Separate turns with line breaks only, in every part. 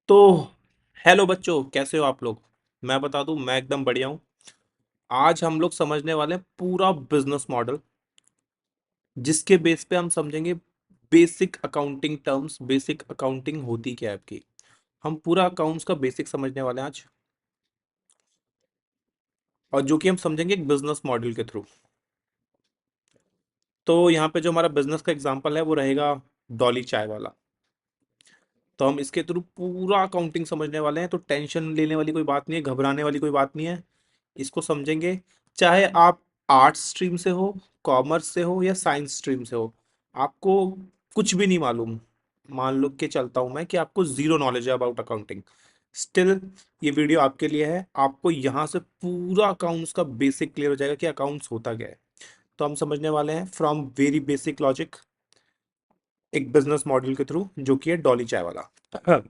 तो हेलो बच्चों, कैसे हो आप लोग। मैं बता दूं, मैं एकदम बढ़िया हूँ। आज हम लोग समझने वाले हैं पूरा बिजनेस मॉडल, जिसके बेस पे हम समझेंगे basic accounting terms. Basic accounting होती क्या है आपकी। हम पूरा अकाउंट्स का बेसिक समझने वाले हैं आज, और जो कि हम समझेंगे एक बिजनेस मॉडल के थ्रू। तो यहाँ पे जो हमारा बिजनेस का एग्जांपल है वो रहेगा डॉली चाय वाला। तो हम इसके थ्रू पूरा अकाउंटिंग समझने वाले हैं, तो टेंशन लेने वाली कोई बात नहीं है, घबराने वाली कोई बात नहीं है। इसको समझेंगे, चाहे आप आर्ट्स स्ट्रीम से हो, कॉमर्स से हो या साइंस स्ट्रीम से हो। आपको कुछ भी नहीं मालूम, मान लो के चलता हूं मैं कि आपको जीरो नॉलेज है अबाउट अकाउंटिंग, स्टिल ये वीडियो आपके लिए है। आपको यहाँ से पूरा अकाउंट्स का बेसिक क्लियर हो जाएगा कि अकाउंट्स होता क्या है। तो हम समझने वाले हैं फ्रॉम वेरी बेसिक लॉजिक, एक बिजनेस मॉडल के थ्रू, जो कि है डॉली चाय वाला।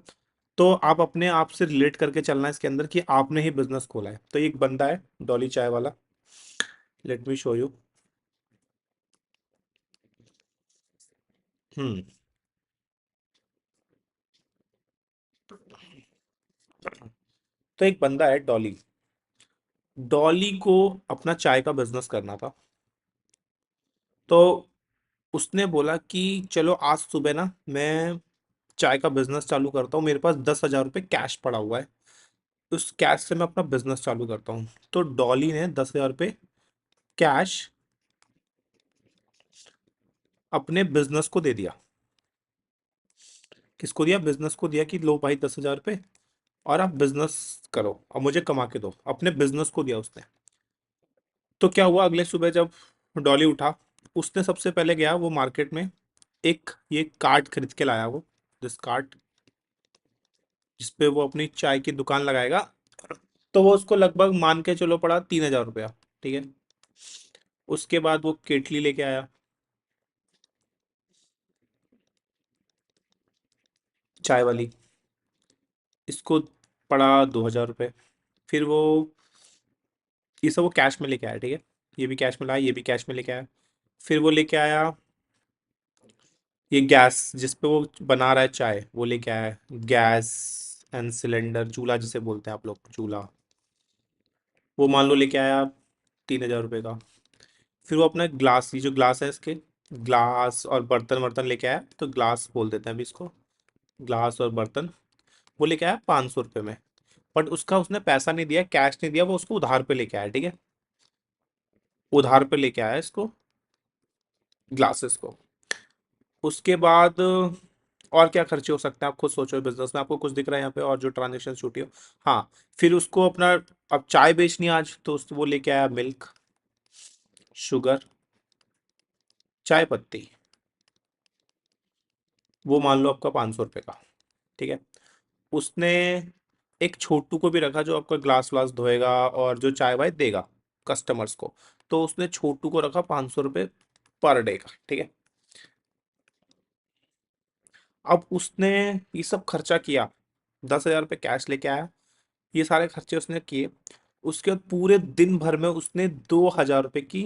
तो आप अपने आप से रिलेट करके चलना है इसके अंदर कि आपने ही बिजनेस खोला है। तो एक बंदा है डॉली चाय वाला, लेट मी शो यू। हम्म। तो एक बंदा है डॉली। डॉली को अपना चाय का बिजनेस करना था। तो उसने बोला कि चलो आज सुबह ना मैं चाय का बिजनेस चालू करता हूँ, मेरे पास 10,000 रुपये कैश पड़ा हुआ है। उस कैश से मैं अपना बिजनेस चालू करता हूँ। तो डॉली ने 10,000 रुपये कैश अपने बिजनेस को दे दिया। किसको दिया? बिजनेस को दिया कि लो भाई 10,000 रुपये, और आप बिजनेस करो और मुझे कमा के दो। अपने बिजनेस को दिया उसने। तो क्या हुआ, अगले सुबह जब डॉली उठा, उसने सबसे पहले गया वो मार्केट में, एक ये कार्ट खरीद के लाया वो, दिस कार्ट, जिसपे वो अपनी चाय की दुकान लगाएगा। तो वो उसको लगभग मान के चलो पड़ा 3,000 रुपया। ठीक है। उसके बाद वो केटली लेके आया चाय वाली, इसको पड़ा 2,000 रुपये। फिर वो ये सब वो कैश में लेके आया। ठीक है। ये भी कैश में लाया, ये भी कैश में लेके आया। फिर वो लेके आया ये गैस जिस पे वो बना रहा है चाय, वो लेके आया है गैस एंड सिलेंडर, चूल्हा जिसे बोलते हैं आप लोग, चूल्हा। वो मान लो लेके आया 3,000 रुपये का। फिर वो अपना ग्लास, ये जो ग्लास है इसके, ग्लास और बर्तन वर्तन लेके आया, तो ग्लास बोल देते हैं अभी इसको, ग्लास और बर्तन। वो लेके आया 500 रुपये में। बट उसका उसने पैसा नहीं दिया, कैश नहीं दिया, वो उसको उधार पे लेके आया। ठीक है। उधार पे लेके आया इसको, ग्लासेस को। उसके बाद और क्या खर्चे हो सकते हैं आप खुद सोचो। बिजनेस में आपको कुछ दिख रहा है यहाँ पे और जो ट्रांजेक्शन छूटी हो। हाँ। फिर उसको अपना, अब चाय बेचनी है आज, तो वो लेके आया मिल्क, शुगर, चाय पत्ती। वो मान लो आपका 500 रुपये का। ठीक है। उसने एक छोटू को भी रखा जो आपका ग्लास व्लास धोएगा और जो चाय वाय देगा कस्टमर्स को। तो उसने छोटू को रखा 500 रुपये पर डे का। ठीक है। अब उसने ये सब खर्चा किया, 10,000 रुपये कैश लेके आया, ये सारे खर्चे उसने किए। उसके बाद पूरे दिन भर में उसने 2,000 रुपये की,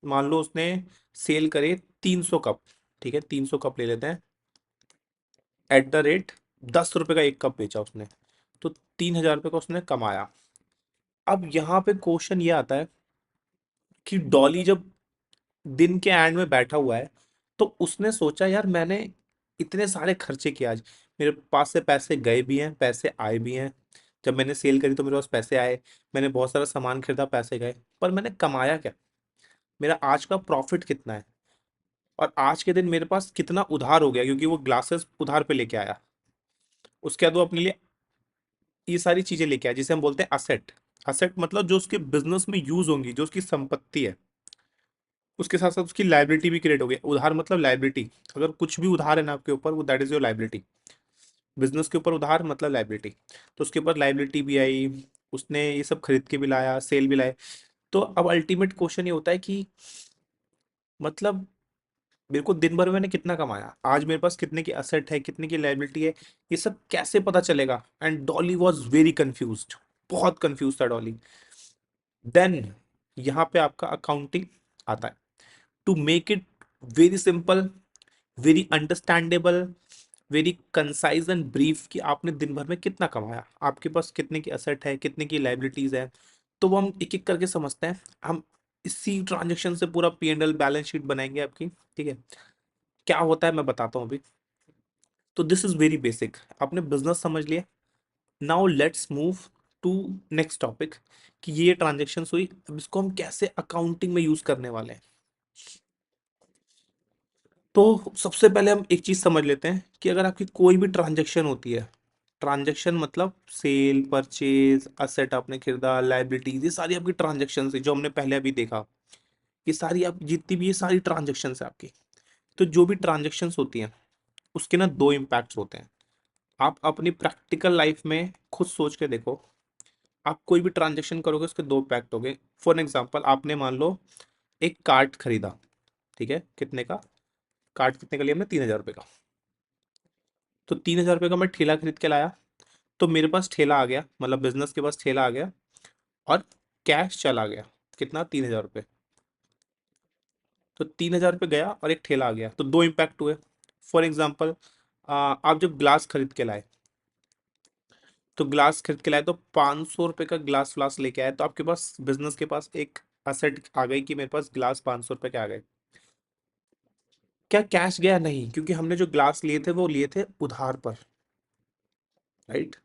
मान लो उसने सेल करे 300 कप। ठीक है, 300 कप ले लेते हैं, एट द रेट 10 रुपये का एक कप बेचा उसने। तो 3,000 रुपये का उसने कमाया। अब यहाँ पे क्वेश्चन ये आता है कि डॉली जब दिन के एंड में बैठा हुआ है, तो उसने सोचा यार मैंने इतने सारे खर्चे किए आज, मेरे पास से पैसे गए भी हैं, पैसे आए भी हैं। जब मैंने सेल करी तो मेरे पास पैसे आए, मैंने बहुत सारा सामान खरीदा, पैसे गए, पर मैंने कमाया क्या? मेरा आज का प्रॉफिट कितना है? और आज के दिन मेरे पास कितना उधार हो गया, क्योंकि वो ग्लासेस उधार पे लेके आया। उसके बाद वो अपने लिए ये सारी चीजें लेके आया, जिसे हम बोलते हैं असेट। असेट मतलब जो उसके बिजनेस में यूज होंगी, जो उसकी संपत्ति है। उसके साथ साथ उसकी लाइबिलिटी भी क्रिएट हो गई। उधार मतलब लाइबिलिटी, अगर कुछ भी उधार है ना आपके ऊपर, वो that is your liability. Business के ऊपर उधार मतलब लाइबिलिटी। तो उसके ऊपर लाइबिलिटी भी आई। उसने ये सब खरीद के भी लाया, सेल भी लाए। तो अब अल्टीमेट क्वेश्चन ये होता है कि मतलब मेरे को दिन भर में मैंने कितना कमाया, आज मेरे पास कितने की असेट है, कितने की लाइबिलिटी है, ये सब कैसे पता चलेगा? And Dolly was very confused, बहुत कंफ्यूज था डॉली। देन यहाँ पे आपका अकाउंटिंग आता है, to make it very simple, very understandable, very concise and brief कि आपने दिन भर में कितना कमाया, आपके पास कितने की असेट है, कितने की लाइबिलिटीज है। तो वो हम एक एक करके समझते हैं। हम इसी ट्रांजेक्शन से पूरा P&L बैलेंस शीट बनाएंगे आपकी। ठीक है, क्या होता है मैं बताता हूँ अभी। तो दिस इज वेरी बेसिक, आपने बिजनेस समझ लिया। Now let's move to next topic कि ये ट्रांजेक्शन हुई, अब इसको हम कैसे अकाउंटिंग में यूज करने वाले हैं। तो सबसे पहले हम एक चीज समझ लेते हैं कि अगर आपकी कोई भी ट्रांजेक्शन होती है, ट्रांजेक्शन मतलब सेल, परचेज, असेट आपने खरीदा, लाइबिलिटीज, ये सारी आपकी ट्रांजेक्शन है जो हमने पहले अभी देखा। ये सारी आप जितनी भी ये सारी ट्रांजेक्शन है आपकी। तो जो भी ट्रांजेक्शन होती हैं उसके ना दो इम्पैक्ट्स होते हैं। आप अपनी प्रैक्टिकल लाइफ में खुद सोच के देखो, आप कोई भी ट्रांजेक्शन करोगे उसके दो इम्पैक्ट होंगे। फॉर एग्जाम्पल आपने मान लो एक कार्ड खरीदा, ठीक है, कितने का कार्ड, कितने का लिया हमने, 3,000 रुपये का। तो 3,000 रुपये का मैं ठेला खरीद के लाया, तो मेरे पास ठेला आ गया, मतलब बिजनेस के पास ठेला आ गया, और कैश चला गया, कितना, 3,000 रुपये। तो 3,000 रुपये गया और एक ठेला आ गया, तो दो इम्पैक्ट हुए। फॉर एग्जाम्पल आप जब ग्लास खरीद के लाए, तो ग्लास खरीद के लाए तो 500 रुपये का ग्लास व्लास लेके आए, तो आपके पास बिजनेस के पास एक असेट आ गई कि मेरे पास ग्लास 500 रुपये के आ गए। क्या कैश गया? नहीं, क्योंकि हमने जो ग्लास लिए थे वो लिए थे उधार पर, राइट।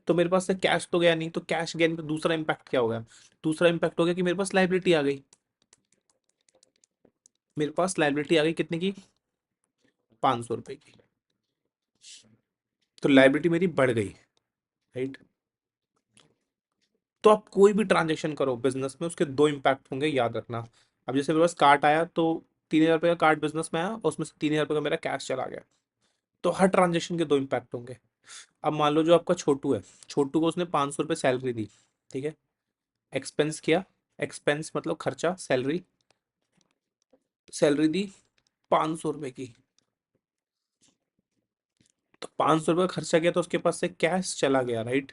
तो मेरे पास से कैश तो गया नहीं, तो कैश गया नहीं, तो दूसरा इम्पैक्ट क्या हो गया? दूसरा इम्पैक्ट हो गया कि मेरे पास लाइबिलिटी आ गई। मेरे पास लाइबिलिटी आ गई कितने की? 500 रुपये की। तो लाइबिलिटी मेरी बढ़ गई, राइट। तो आप कोई भी ट्रांजेक्शन करो बिजनेस में, उसके दो इम्पैक्ट होंगे, याद रखना। अब जैसे मेरे पास कार्ड आया, तो 3,000 रुपये का कार्ड बिजनेस में आया और उसमें से 3,000 रुपये का मेरा कैश चला गया। तो हर ट्रांजेक्शन के दो इम्पैक्ट होंगे। अब मान लो जो आपका छोटू है, छोटू को उसने 500 रुपये सैलरी दी, ठीक है, एक्सपेंस किया, एक्सपेंस मतलब खर्चा, सैलरी, सैलरी दी 500 रुपये की। तो 500 रुपये का खर्चा गया, तो उसके पास से कैश चला गया, राइट।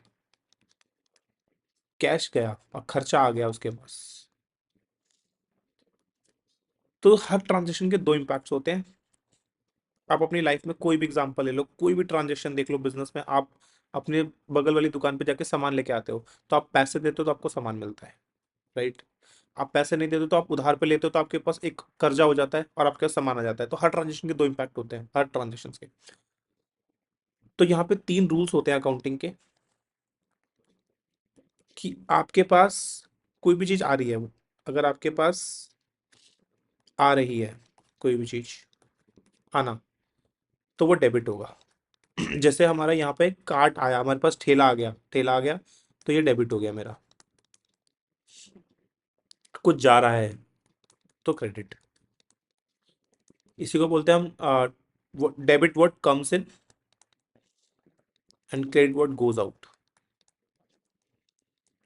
कैश गया और खर्चा आ गया उसके पास। तो हर ट्रांजेक्शन के दो इम्पैक्ट्स होते हैं। आप अपनी लाइफ में कोई भी एग्जांपल ले लो, कोई भी ट्रांजेक्शन देख लो बिजनेस में। आप अपने बगल वाली दुकान पे जाके सामान लेके आते हो, तो आप पैसे देते हो तो आपको सामान मिलता है, राइट। आप पैसे नहीं देते तो आप उधार पे लेते हो, तो आपके पास एक कर्जा हो जाता है और आपके पास सामान आ जाता है। तो हर ट्रांजेक्शन के दो इम्पैक्ट होते हैं, हर ट्रांजेक्शन के। तो यहाँ पे तीन रूल्स होते हैं अकाउंटिंग के, कि आपके पास कोई भी चीज आ रही है, वो अगर आपके पास आ रही है कोई भी चीज आना, तो वो डेबिट होगा। जैसे हमारा यहाँ पे कार्ट आया, हमारे पास ठेला आ गया, ठेला आ गया, तो ये डेबिट हो गया मेरा। कुछ जा रहा है तो क्रेडिट। इसी को बोलते हैं हम debit what comes in and credit what goes out.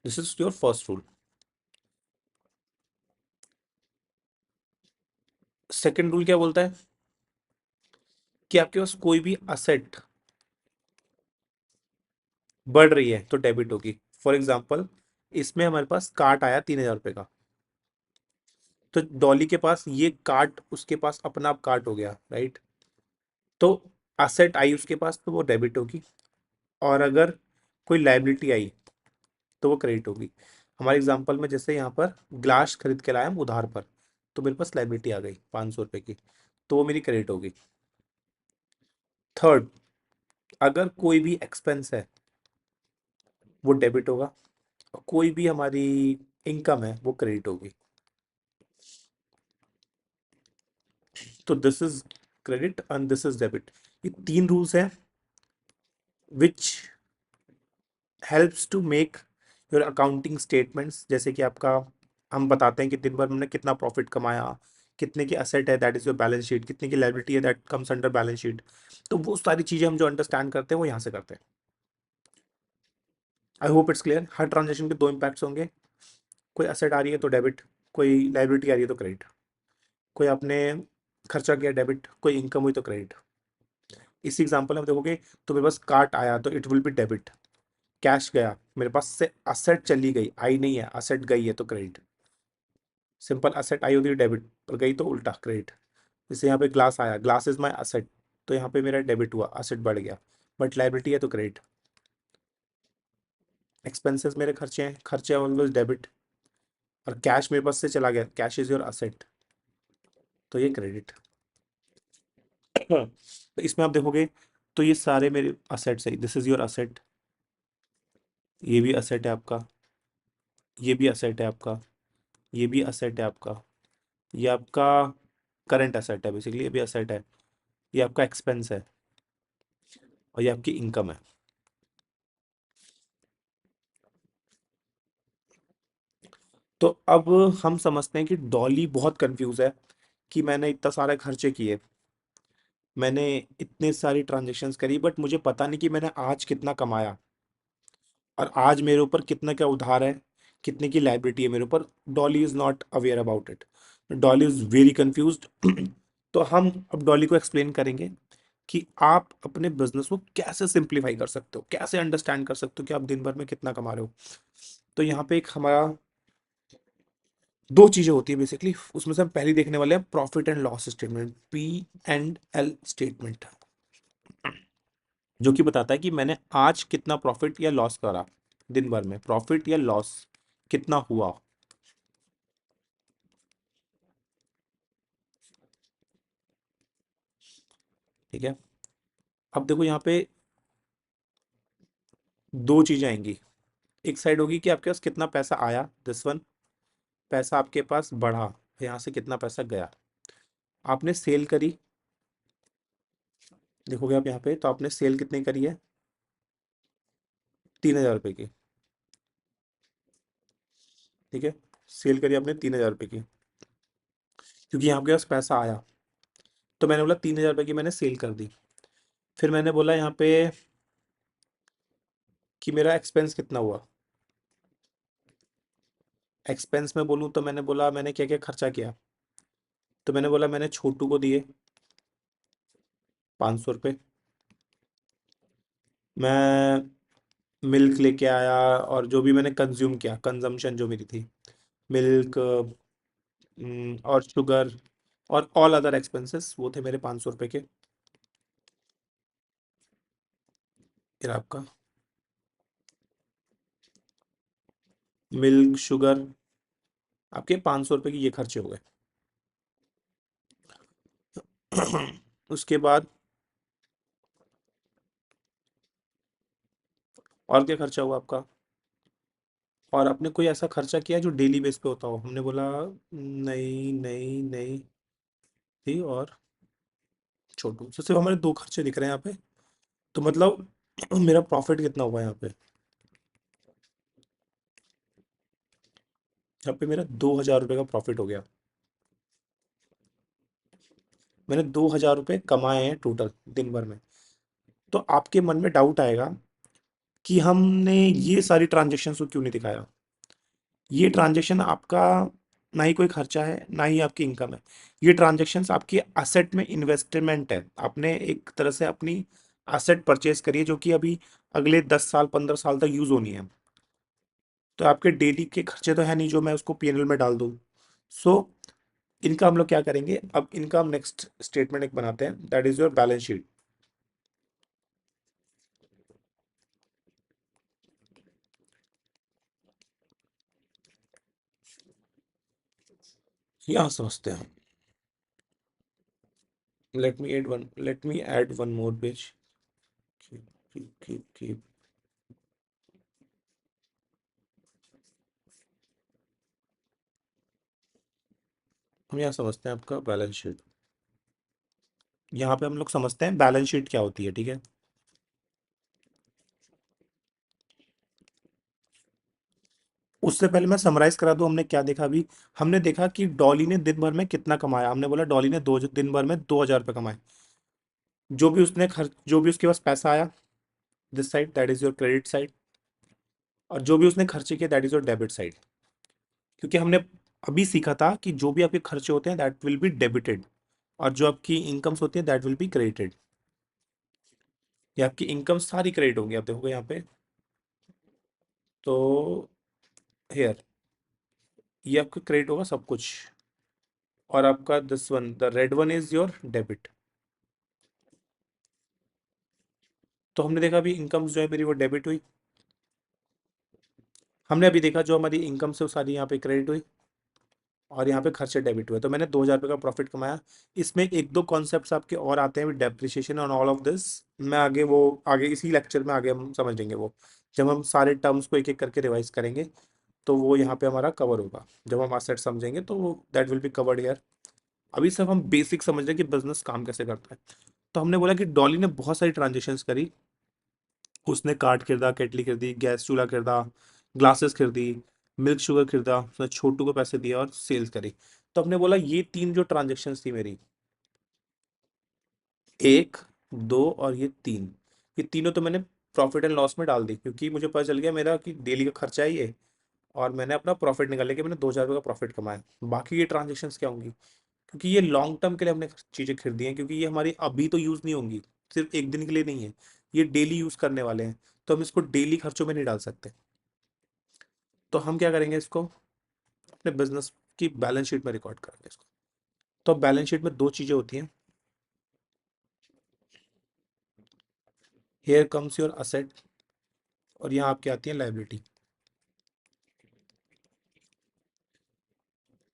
This is your first rule. Second rule क्या बोलता है? कि आपके पास कोई भी असेट बढ़ रही है तो डेबिट होगी। फॉर एग्जाम्पल इसमें हमारे पास कार्ट आया 3,000 रुपये का, तो डॉली के पास ये कार्ट, उसके पास अपना आप कार्ट हो गया, राइट। तो असेट आई उसके पास, तो वो डेबिट होगी। और अगर कोई लाइबिलिटी आई तो वो क्रेडिट होगी। हमारे एग्जांपल में जैसे यहाँ पर ग्लास खरीद के लाया हम उधार पर, तो मेरे पास लाइबिलिटी आ गई 500 रुपये की, तो वो मेरी क्रेडिट होगी। थर्ड, अगर कोई भी एक्सपेंस है वो डेबिट होगा, और कोई भी हमारी इनकम है वो क्रेडिट होगी। तो this is credit and this is debit. ये तीन रूल्स हैं which helps to make your accounting statements. जैसे कि आपका, हम बताते हैं कि दिन भर में हमने कितना प्रॉफिट कमाया, कितने की असेट है that is your balance sheet, कितने की लाइबिलिटी है that comes under balance sheet. तो वो सारी चीजें हम जो अंडरस्टैंड करते हैं वो यहाँ से करते हैं। I hope it's clear. Her transaction के दो इम्पैक्ट्स होंगे, कोई असेट आ रही है तो डेबिट, कोई लाइबिलिटी आ रही है तो क्रेडिट, कोई आपने खर्चा किया डेबिट, कोई इनकम हुई तो क्रेडिट। इसी एग्जाम्पल में देखोगे, तो मेरे पास कार्ट आया तो it will be debit, cash गया मेरे पास से, असेट चली गई, आई नहीं है, असेट गई है तो क्रेडिट। सिंपल, असेट आई होती है डेबिट, पर गई तो उल्टा क्रेडिट। जैसे यहाँ पे ग्लास आया, ग्लास इज माई असेट, तो यहाँ पे मेरा डेबिट हुआ, असेट बढ़ गया, बट लाइबिलिटी है तो क्रेडिट। एक्सपेंसेस मेरे खर्चे हैं, खर्चे ऑलवेज डेबिट, और कैश मेरे पास से चला गया, कैश इज योर असेट, तो ये क्रेडिट। तो इसमें आप देखोगे तो ये सारे मेरे असेट्स है, दिस इज योर असेट, ये भी असेट है आपका, ये भी असेट है आपका, ये भी असेट है आपका, ये आपका करंट असेट है, बेसिकली ये भी असेट है, ये आपका एक्सपेंस है, और ये आपकी इनकम है। तो अब हम समझते हैं कि डॉली बहुत कंफ्यूज है कि मैंने इतना सारे खर्चे किए, मैंने इतने सारी ट्रांजेक्शन्स करी, बट मुझे पता नहीं कि मैंने आज कितना कमाया, और आज मेरे ऊपर कितना क्या उधार है, कितने की लाइबिलिटी है मेरे ऊपर। Dolly is not aware about it, Dolly is very confused. तो हम अब डॉली को एक्सप्लेन करेंगे कि आप अपने बिजनेस को कैसे सिंप्लीफाई कर सकते हो, कैसे अंडरस्टैंड कर सकते हो कि आप दिन भर में कितना कमा रहे हो। तो यहाँ पे एक हमारा दो चीजें होती है बेसिकली, उसमें से हम पहली देखने वाले हैं profit and loss statement, P&L statement, जो कि बताता है कि मैंने आज कितना प्रॉफिट या लॉस करा, दिन भर में प्रॉफिट या लॉस कितना हुआ। ठीक है, अब देखो यहाँ पे दो चीजें आएंगी, एक साइड होगी कि आपके पास कितना पैसा आया, दिस वन, पैसा आपके पास बढ़ा, यहाँ से कितना पैसा गया, आपने सेल करी, देखोगे आप यहाँ पे, तो आपने सेल कितनी करी है, 3,000 रुपए की। ठीक है, सेल करी आपने 3,000 रुपए की, क्योंकि यहाँ आपके पास पैसा आया, तो मैंने बोला 3,000 रुपए की मैंने सेल कर दी। फिर मैंने बोला यहाँ पे कि मेरा एक्सपेंस कितना हुआ, एक्सपेंस में बोलूँ तो मैंने बोला मैंने क्या क्या खर्चा किया, तो मैंने बोला मैंने छोटू को दिए 500 रुपये, मैं मिल्क लेके आया, और जो भी मैंने कंज्यूम किया, कंजम्पशन जो मेरी थी, मिल्क और शुगर और ऑल अदर एक्सपेंसेस, वो थे मेरे 500 रुपये के। फिर आपका मिल्क शुगर, आपके 500 रुपये की ये खर्चे हो गए। उसके बाद और क्या खर्चा हुआ आपका, और आपने कोई ऐसा खर्चा किया जो डेली बेस पे होता हो, हमने बोला नहीं नहीं नहीं, थी और छोटू, तो सिर्फ हमारे दो खर्चे दिख रहे हैं यहाँ पे। तो मतलब मेरा प्रॉफिट कितना हुआ यहाँ पे, यहाँ पे मेरा 2,000 रुपये का प्रॉफिट हो गया, मैंने 2,000 रुपये कमाए हैं टोटल दिन भर में। तो आपके मन में डाउट आएगा कि हमने ये सारी ट्रांजेक्शन को क्यों नहीं दिखाया, ये ट्रांजेक्शन आपका ना ही कोई खर्चा है ना ही आपकी इनकम है, ये ट्रांजेक्शन्स आपकी असेट में इन्वेस्टमेंट है, आपने एक तरह से अपनी असेट परचेज करी है, जो कि अभी अगले 10 साल 15 साल तक यूज होनी है। तो आपके डेली के खर्चे तो है नहीं जो मैं उसको पीएनएल में डाल दूं। सो इनका हम लोग क्या करेंगे, अब इनका हम नेक्स्ट स्टेटमेंट एक बनाते हैं, that is your balance sheet. यहाँ समझते हैं, let me add one more page, keep हम यहाँ समझते हैं आपका बैलेंस शीट। यहाँ पे हम लोग समझते हैं बैलेंस शीट क्या होती है, ठीक है। उससे पहले मैं समराइज करा दूं हमने क्या देखा अभी। हमने देखा कि डॉली ने दिन भर में कितना कमाया, हमने बोला डॉली ने दो दिन भर में 2,000 रुपये कमाए, जो भी उसने खर्च, जो भी उसके पास पैसा आया, this side that is your credit side, और जो भी उसने खर्चे किए that is your debit side. क्योंकि हमने अभी सीखा था कि जो भी आपके खर्चे होते हैं दैट विल बी डेबिटेड, और जो आपकी इनकम्स होती है दैट विल बी क्रेडिटेड। ये आपकी इनकम सारी क्रेडिट होंगी, आप देखोगे यहाँ पे, तो हेयर ये आपका क्रेडिट होगा सब कुछ, और आपका this one the red one is your debit. तो हमने देखा अभी इनकम जो है मेरी वो डेबिट हुई। हमने अभी देखा जो हमारी इनकम से वो सारी यहाँ पे क्रेडिट हुई, और यहाँ पे खर्चे डेबिट हुए, तो मैंने 2,000 रुपये का प्रॉफिट कमाया। इसमें एक दो कॉन्सेप्ट्स आपके और आते हैं, डेप्रिसिएशन और ऑल ऑफ दिस। मैं आगे वो आगे इसी लेक्चर में आगे हम समझ लेंगे वो, जब हम सारे टर्म्स को एक एक करके रिवाइज करेंगे, तो वो यहाँ पे हमारा कवर होगा। जब हम असेट समझेंगे तो वो that will be covered here. अभी सिर्फ हम बेसिक समझ रहे हैं कि बिजनेस काम कैसे करता है। तो हमने बोला कि डॉली ने बहुत सारी ट्रांजेक्शन्स करी। उसने कार्ड खरीदा, केटली खरीदी, गैस चूल्हा खरीदा, ग्लासेस खरीदी, मिल्क शुगर खरीदा, उसने छोटू को पैसे दिए और सेल्स करी। तो हमने बोला ये तीन जो ट्रांजेक्शन्स थी मेरी, एक, दो और ये तीन, ये तीनों तो मैंने प्रॉफिट एंड लॉस में डाल दी, क्योंकि मुझे पता चल गया मेरा कि डेली का खर्चा है ये, और मैंने अपना प्रॉफिट निकाल लिया कि मैंने 2,000 रुपये का प्रॉफिट कमाया। बाकी ये ट्रांजेक्शन्स क्या होंगी, क्योंकि ये लॉन्ग टर्म के लिए हमने चीज़ें खरीदी हैं, क्योंकि ये हमारी अभी तो यूज़ नहीं होंगी, सिर्फ एक दिन के लिए नहीं है, ये डेली यूज़ करने वाले हैं, तो हम इसको डेली खर्चों में नहीं डाल सकते। तो हम क्या करेंगे, इसको अपने बिजनेस की बैलेंस शीट में रिकॉर्ड करेंगे इसको। तो बैलेंस शीट में दो चीज़ें होती हैं, हेयर कम्स योर असेट, और यहाँ आपकी आती है लाइबिलिटी।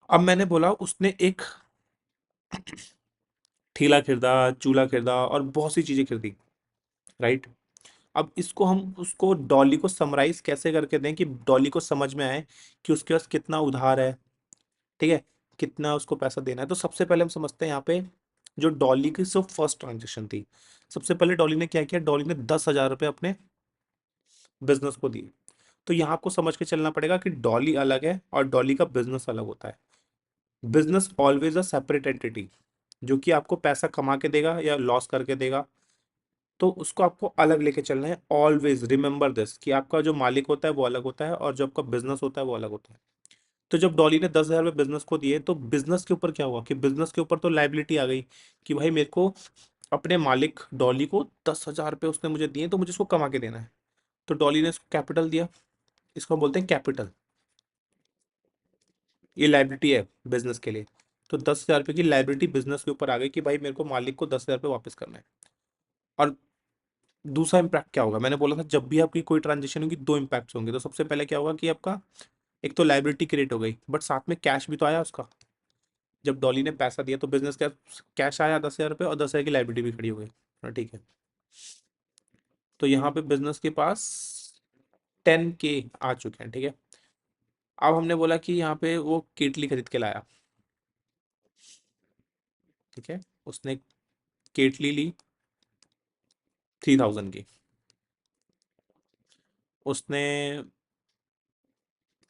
अब मैंने बोला उसने एक ठेला खरीदा, चूल्हा खरीदा और बहुत सी चीज़ें खरीदी, राइट। अब इसको हम उसको डॉली को समराइज कैसे करके दें कि डॉली को समझ में आए कि उसके पास कितना उधार है, ठीक है, कितना उसको पैसा देना है। तो सबसे पहले हम समझते हैं यहाँ पे जो डॉली की जो फर्स्ट ट्रांजेक्शन थी। सबसे पहले डॉली ने क्या किया, डॉली ने 10,000 रुपये अपने बिजनेस को दिए। तो यहाँ आपको समझ के चलना पड़ेगा कि डॉली अलग है और डॉली का बिजनेस अलग होता है। Business always a separate entity, जो कि आपको पैसा कमा के देगा या लॉस करके देगा, तो उसको आपको अलग लेके चलना है। ऑलवेज रिमेंबर दिस कि आपका जो मालिक होता है वो अलग होता है और जो आपका बिजनेस होता है वो अलग होता है। तो जब डॉली ने 10,000 रुपये बिजनेस को दिए, तो बिजनेस के ऊपर क्या हुआ कि बिजनेस के ऊपर तो लाइबिलिटी आ गई कि भाई मेरे को अपने मालिक डॉली को 10,000 रुपये उसने मुझे दिए, तो मुझे इसको कमा के देना है। तो डॉली ने इसको कैपिटल दिया, इसको हम बोलते हैं कैपिटल, ये लाइबिलिटी है बिजनेस के लिए। तो 10,000 रुपये की लाइबिलिटी बिजनेस के ऊपर आ गई कि भाई मेरे को मालिक को 10,000 रुपये वापस करना है। और दूसरा इम्पैक्ट क्या होगा, मैंने बोला था जब भी आपकी कोई ट्रांजेक्शन होगी दो इम्पैक्ट्स होंगे। तो सबसे पहले क्या होगा कि आपका एक तो लाइबिलिटी क्रिएट हो गई, बट साथ में कैश भी तो आया उसका। जब डॉली ने पैसा दिया तो बिजनेस का कैश आया 10,000 रुपये, और 10,000 की लाइबिलिटी भी खड़ी हो गई। हाँ, ठीक है। तो यहाँ पे बिजनेस के पास 10K आ चुके हैं, ठीक है। अब हमने बोला कि यहाँ पे वो केटली खरीद के लाया, ठीक है। उसने केटली ली 3,000 की। उसने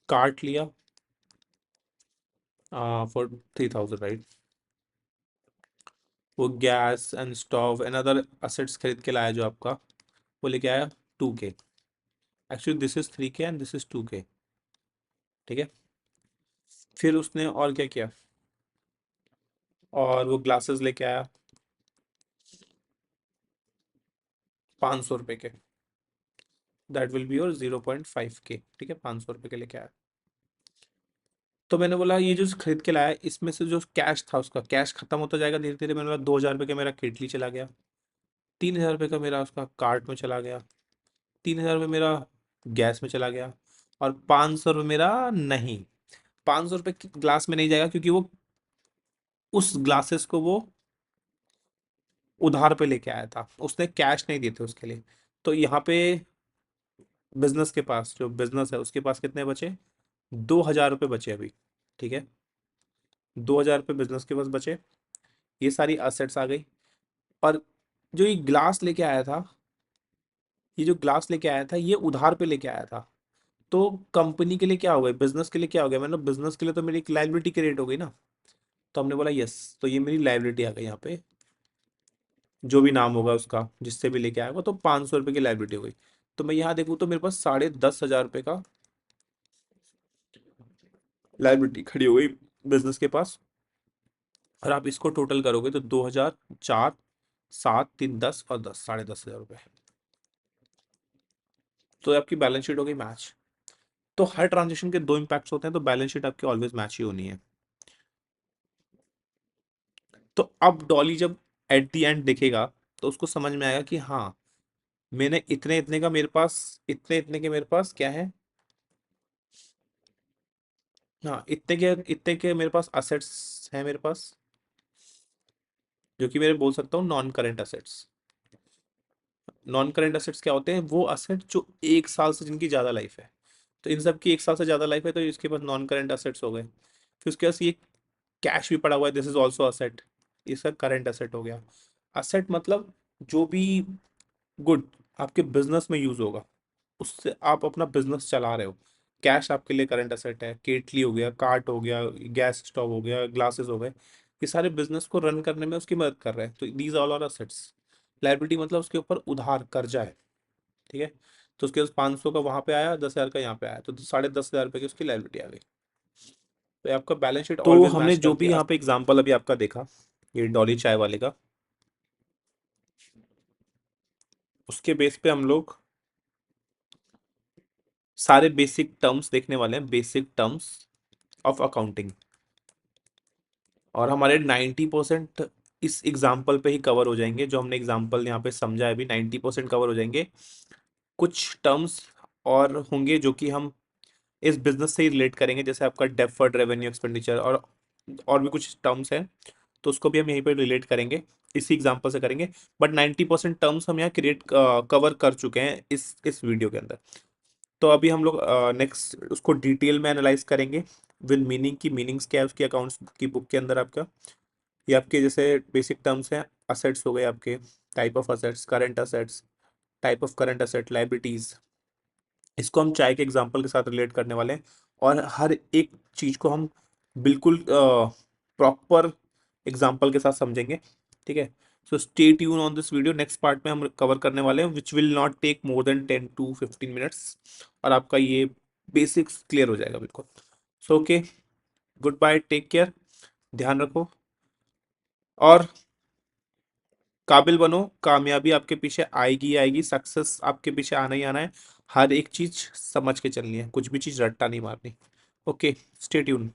कार्ट लिया फॉर 3,000, राइट। वो gas and stove and other assets खरीद के लाया जो आपका, वो लेके आया 2K। Actually this is 3K and this is 2K, ठीक है। फिर उसने और क्या किया, और वो ग्लासेस लेके आया 500 रुपये के, that will be your 0.5K, ठीक है। 500 रुपये के लेके आया। तो मैंने बोला ये जो खरीद के लाया इसमें से जो कैश था उसका कैश खत्म होता जाएगा धीरे धीरे। मैंने बोला 2,000 रुपये का मेरा केटली चला गया, 3,000 रुपये का मेरा उसका कार्ट में चला गया, 3,000 रुपये मेरा गैस में चला गया, और 500 रुपये मेरा नहीं, 500 रुपये ग्लास में नहीं जाएगा, क्योंकि वो उस ग्लासेस को वो उधार पे लेके आया था, उसने कैश नहीं दिए थे उसके लिए। तो यहाँ पे बिजनेस के पास जो बिजनेस है उसके पास कितने बचे, 2,000 रुपये बचे अभी, ठीक है। 2,000 रुपये बिजनेस के पास बचे, ये सारी असेट्स आ गई। और जो ये ग्लास लेके आया था, ये जो ग्लास लेके आया था ये उधार पे लेके आया था। तो कंपनी के लिए क्या हो गया, बिजनेस के लिए क्या हो गया, मतलब बिजनेस के लिए तो मेरी एक लाइबिलिटी क्रिएट हो गई ना। तो हमने बोला यस, तो ये मेरी लाइबिलिटी आ गई यहाँ पे, जो भी नाम होगा उसका जिससे भी लेके आएगा, तो 500 रुपये की लाइबिलिटी हो गई। तो मैं यहाँ देखूँ तो मेरे पास 10,500 रुपये का लाइबिलिटी खड़ी हो गई बिजनेस के पास। और आप इसको टोटल करोगे तो 2,000, 4, 7, 3, 10 और 10, 10,500 रुपये। तो आपकी बैलेंस शीट हो गई मैच। तो हर ट्रांजेक्शन के दो इम्पैक्ट्स होते हैं, तो बैलेंस शीट आपकी ऑलवेज मैच ही होनी है। तो अब डॉली जब एट द एंड देखेगा तो उसको समझ में आएगा कि हाँ मैंने इतने इतने का मेरे पास, इतने इतने के मेरे पास क्या है, हाँ इतने के मेरे पास असेट्स हैं मेरे पास, जो कि मैं बोल सकता हूँ non current assets. Non current assets क्या होते हैं? वो असेट जो एक साल से जिनकी ज्यादा लाइफ है। तो इन सब की एक साल से ज्यादा लाइफ है, तो इसके पास नॉन करेंट असेट्स हो गए। फिर उसके पास ये कैश भी पड़ा हुआ है, दिस इज ऑल्सो असेट, इसका करंट असेट हो गया। असेट मतलब जो भी गुड आपके बिजनेस में यूज होगा, उससे आप अपना बिजनेस चला रहे हो। कैश आपके लिए करंट असेट है, केटली हो गया, कार्ट हो गया, गैस स्टोव हो गया, ग्लासेस हो गए, ये सारे बिजनेस को रन करने में उसकी मदद कर रहे हैं, तो these all are assets. Liability मतलब उसके ऊपर उधार कर्जा है, ठीक है। तो उसके पास 500 का वहां पे आया, 10,000 का यहाँ पे आया, तो 10,500 रुपए की उसकी लायबिलिटी आ गई। तो ये आपका बैलेंस शीट तो ऑलवेज हमने मैच जो करती भी है। यहाँ पे एग्जांपल अभी आपका देखा, ये डॉली चाय वाले का, उसके बेस पे हम लोग सारे बेसिक टर्म्स देखने वाले हैं, बेसिक टर्म्स ऑफ अकाउंटिंग। और हमारे 90% इस एग्जाम्पल पे ही कवर हो जाएंगे, जो हमने एग्जाम्पल यहाँ पे समझा है अभी 90% कवर हो जाएंगे। कुछ टर्म्स और होंगे जो कि हम इस बिजनेस से ही रिलेट करेंगे, जैसे आपका डेफर्ड रेवेन्यू एक्सपेंडिचर, और भी कुछ टर्म्स हैं, तो उसको भी हम यहीं पे रिलेट करेंगे, इसी एग्जांपल से करेंगे। बट 90% टर्म्स हम यहाँ क्रिएट कवर कर चुके हैं इस वीडियो के अंदर। तो अभी हम लोग नेक्स्ट उसको डिटेल में एनालाइज करेंगे विद मीनिंग, की मीनिंग्स क्या है उसकी अकाउंट्स की बुक के अंदर आपका। ये आपके जैसे बेसिक टर्म्स हैं, असेट्स हो गए आपके, type of assets, current assets, type of current asset, liabilities, इसको हम चाय के एग्जांपल के साथ रिलेट करने वाले हैं। और हर एक चीज को हम बिल्कुल प्रॉपर एग्जांपल के साथ समझेंगे, ठीक है। So stay tune on this video, next part में हम कवर करने वाले हैं which will not take more than 10 to 15 minutes, और आपका ये बेसिक्स क्लियर हो जाएगा बिल्कुल। So okay, goodbye, take care, ध्यान रखो, और काबिल बनो। कामयाबी आपके पीछे आएगी ही आएगी, सक्सेस आपके पीछे आना ही आना है। हर एक चीज समझ के चलनी है, कुछ भी चीज रट्टा नहीं मारनी। Okay, stay tune.